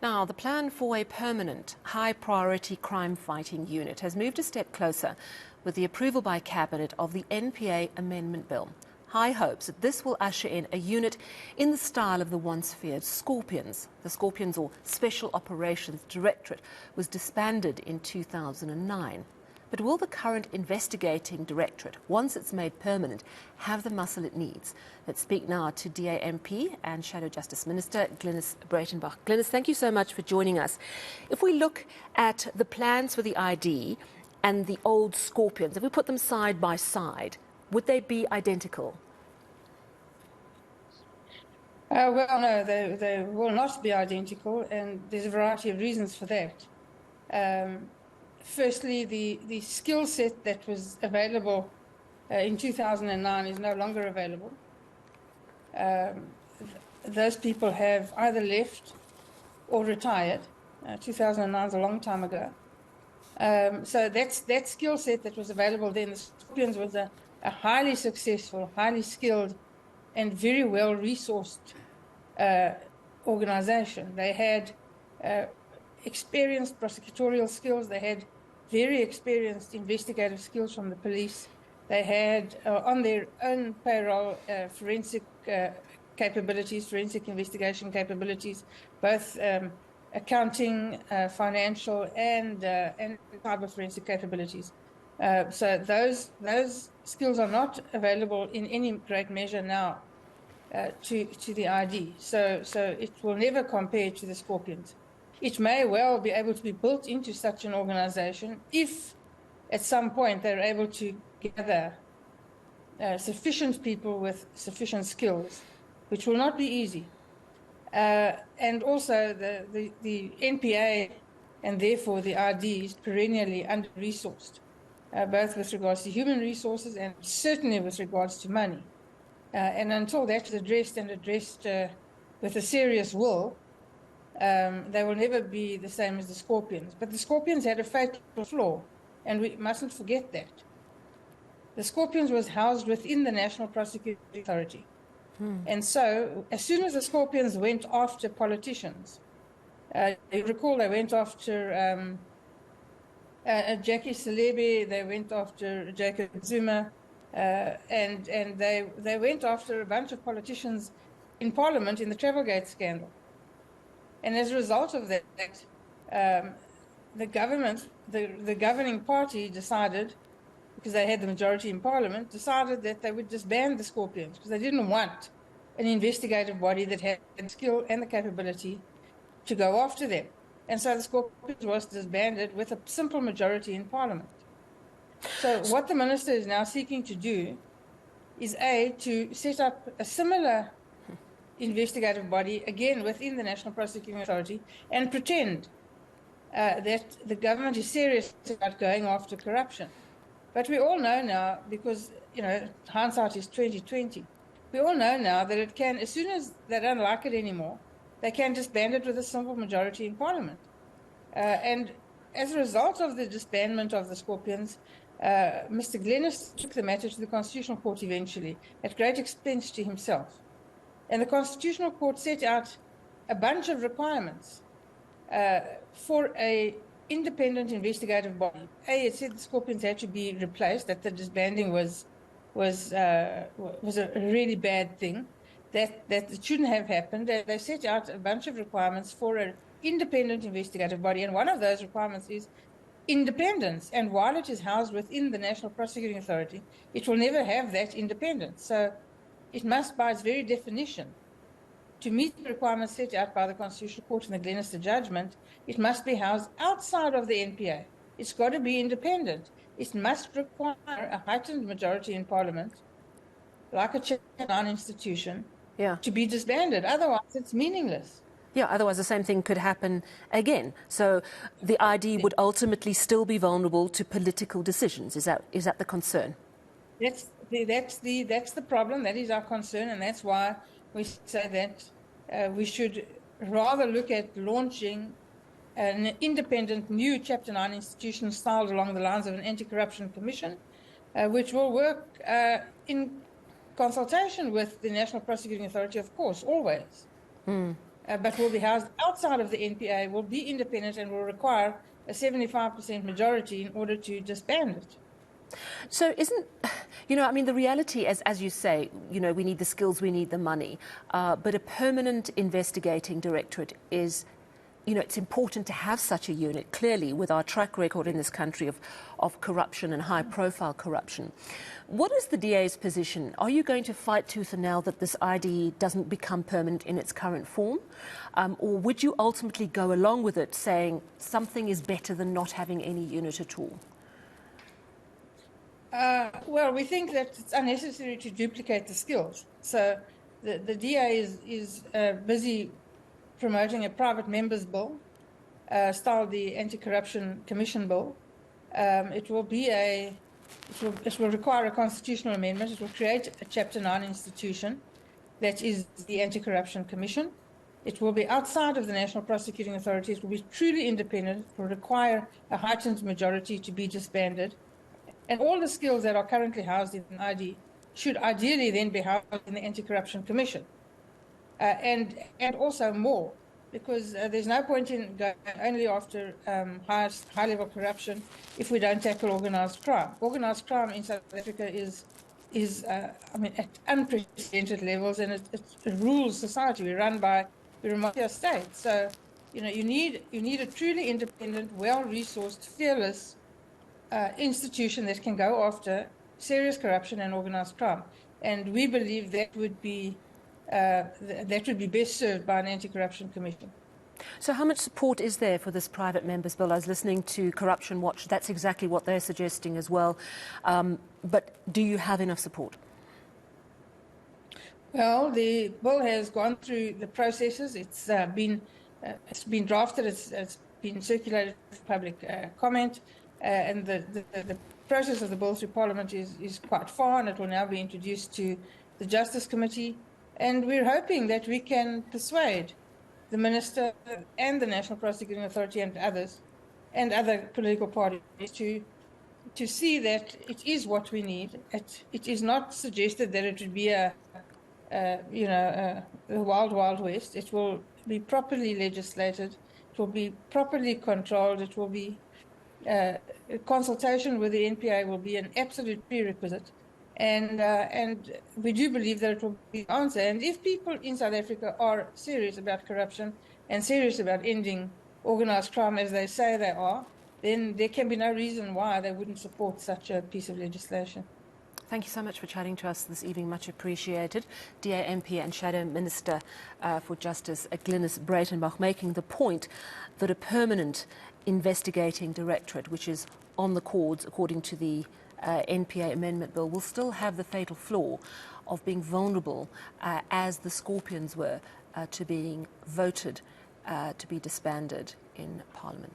Now, the plan for a permanent, high-priority crime-fighting unit has moved a step closer with the approval by Cabinet of the NPA Amendment Bill. High hopes that this will usher in a unit in the style of the once feared Scorpions. The Scorpions, or Special Operations Directorate, was disbanded in 2009. But will the current investigating directorate, once it's made permanent, have the muscle it needs? Let's speak now to DAMP and Shadow Justice Minister Glynnis Breytenbach. Glynnis, thank you so much for joining us. If we look at the plans for the ID and the old Scorpions, if we put them side by side, would they be identical? Well, no, they will not be identical, and there's a variety of reasons for that. Firstly, the skill set that was available in 2009 is no longer available. Those people have either left or retired. 2009 is a long time ago. So that skill set that was available then. The Scorpions was a highly successful, highly skilled, and very well-resourced organization. They had experienced prosecutorial skills. They had very experienced investigative skills from the police. They had on their own payroll forensic capabilities, forensic investigation capabilities, both accounting, financial, and cyber forensic capabilities. So those skills are not available in any great measure now to the ID. So it will never compare to the Scorpions. It may well be able to be built into such an organization if at some point they're able to gather sufficient people with sufficient skills, which will not be easy. And also the NPA and therefore the ID is perennially under-resourced, both with regards to human resources and certainly with regards to money. And until that's addressed with a serious will, they will never be the same as the Scorpions. But the Scorpions had a fatal flaw, and we mustn't forget that. The Scorpions was housed within the National Prosecuting Authority. And so, as soon as the Scorpions went after politicians, you recall they went after Jackie Selebi, they went after Jacob Zuma, and they went after a bunch of politicians in Parliament in the Travelgate scandal. And as a result of that, the government, the governing party decided, because they had the majority in Parliament, decided that they would disband the Scorpions because they didn't want an investigative body that had the skill and the capability to go after them. And so the Scorpions was disbanded with a simple majority in Parliament. So what the minister is now seeking to do is, to set up a similar investigative body, again within the National Prosecuting Authority, and pretend that the government is serious about going after corruption. But we all know now, because hindsight is 20/20, we all know now that it can, as soon as they don't like it anymore, they can disband it with a simple majority in Parliament. And as a result of the disbandment of the Scorpions, Mr. Glynnis took the matter to the Constitutional Court eventually, at great expense to himself. And the Constitutional Court set out a bunch of requirements for an independent investigative body. It said the Scorpions had to be replaced, that the disbanding was a really bad thing, that it shouldn't have happened. They set out a bunch of requirements for an independent investigative body, and one of those requirements is independence. And while it is housed within the National Prosecuting Authority, it will never have that independence. So it must, by its very definition, to meet the requirements set out by the Constitutional Court in the Glynnis judgment, it must be housed outside of the NPA. It's got to be independent. It must require a heightened majority in Parliament, like a Chapter 9 institution, to be disbanded. Otherwise, it's meaningless. Yeah, otherwise the same thing could happen again. So the ID would ultimately still be vulnerable to political decisions. Is that the concern? That's the problem. That is our concern, and that's why we say that we should rather look at launching an independent new Chapter 9 institution styled along the lines of an anti-corruption commission, which will work in consultation with the National Prosecuting Authority, of course, always. but will be housed outside of the NPA, will be independent and will require a 75% majority in order to disband it. So I mean, the reality, as you say, we need the skills, we need the money, but a permanent investigating directorate is, it's important to have such a unit, clearly, with our track record in this country of corruption and high-profile corruption. What is the DA's position? Are you going to fight tooth and nail that this ID doesn't become permanent in its current form? Or would you ultimately go along with it, saying something is better than not having any unit at all? Well, we think that it's unnecessary to duplicate the skills. So the DA is busy promoting a private members bill, styled the Anti-Corruption Commission bill. It will require a constitutional amendment. It will create a Chapter 9 institution that is the Anti-Corruption Commission. It will be outside of the National Prosecuting Authority. It will be truly independent. It will require a heightened majority to be disbanded. And all the skills that are currently housed in ID should ideally then be housed in the Anti-Corruption Commission. And also more, because there's no point in going only after high-level corruption if we don't tackle organized crime. Organized crime in South Africa is at unprecedented levels, and it rules society. We're run by a mafia state. So, you need a truly independent, well-resourced, fearless institution that can go after serious corruption and organized crime. And we believe that would be best served by an anti-corruption commission. So how much support is there for this private members bill? I was listening to Corruption Watch. That's exactly what they're suggesting as well. But do you have enough support? Well, the bill has gone through the processes. It's been drafted. It's been circulated for public comment. And the process of the bill through Parliament is quite far, and it will now be introduced to the Justice Committee. And we're hoping that we can persuade the Minister and the National Prosecuting Authority and others and other political parties to see that it is what we need. It is not suggested that it would be a wild, wild west. It will be properly legislated. It will be properly controlled. It will be consultation with the NPA will be an absolute prerequisite, and we do believe that it will be the answer. And if people in South Africa are serious about corruption and serious about ending organized crime, as they say they are, then there can be no reason why they wouldn't support such a piece of legislation. Thank you so much for chatting to us this evening. Much appreciated. DA, MP and Shadow Minister for Justice, Glynnis Breytenbach, making the point that a permanent investigating directorate, which is on the cards according to the NPA Amendment Bill, will still have the fatal flaw of being vulnerable, as the Scorpions were, to being voted to be disbanded in Parliament.